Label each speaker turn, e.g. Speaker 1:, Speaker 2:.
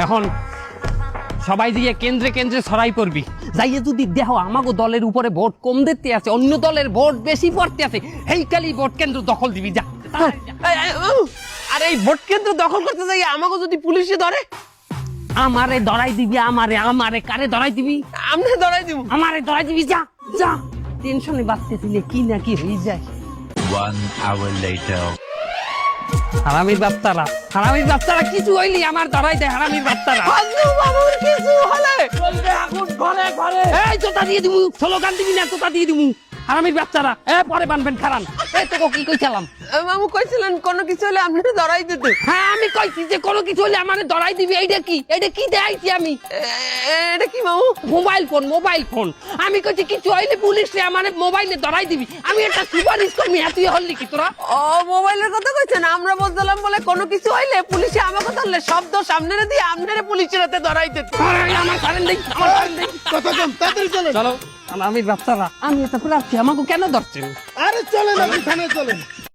Speaker 1: এখন সবাই দিয়ে কেন্দ্রে কেন্দ্রে ছড়াই পড়বি, যাইয়ে যদি দেহ আমাগো দলের উপরে ভোট কম দিতে আছে, অন্য দলের ভোট বেশি পড়তে আছে, হেইকালি ভোট কেন্দ্র দখল দিবি যা।
Speaker 2: আর এই ভোট কেন্দ্র দখল করতে যাই আমাকে যদি পুলিশে ধরে?
Speaker 1: আমারে ধরাই দিবি, আমারে আমারে কারে ধরাই দিবি?
Speaker 2: আমনে ধরাই দিব।
Speaker 1: আমারে ধরাই দিবি যা যা। টেনশনে বাঁচতেছিলে কি না কি হয়ে যায়।
Speaker 3: 1 hour later.
Speaker 1: হারামির বাচ্চারা কিছু হইলি আমার ধরাই দেয়। হারামির বাচ্চারা
Speaker 2: ফাজলু বাবুর কিছু হলে
Speaker 4: চলবে আগুন ঘরে ঘরে।
Speaker 1: এই তোতা দিয়ে দিমু, স্লোগান দিবি না, তোতা দিয়ে দিমু। হারামির বাচ্চারা পরে বানবেন খারান। এই তোকে কি কইছিলাম?
Speaker 2: মামু কইছিলেন কোনো কিছু হলে আপনি ধরাই দিতে।
Speaker 1: হ্যাঁ আমি কইছি যে কোনো কিছু হলে আমারে ধরাই দিবি। এইটা কি দেখাইছি আমি?
Speaker 2: এটা কি মামু?
Speaker 1: Mobile phone. আমি কইছি কিছু হইলে পুলিশে আমারে মোবাইলে ধরাই দিবি। আমি একটা সুপারিশ করবি, তুই হল্লি কি তোরা?
Speaker 2: ও মোবাইলের কথা কইছেন? আমরা বলছিলাম বলে কোনো কিছু হইলে পুলিশে আমাকে ধরলে শব্দ সামনে দিয়ে আপনারে পুলিশের হাতে ধরাই দিতে।
Speaker 1: আমার কারেন্ট দেই,
Speaker 4: কথা কম, তাড়াতাড়ি চলেন।
Speaker 1: চলো। হারামির বাচ্চারা, আমি এটা প্রার্থী, আমাকে কেন ধরছেন?
Speaker 4: আরে চলেন, আপনি থানায় চলেন।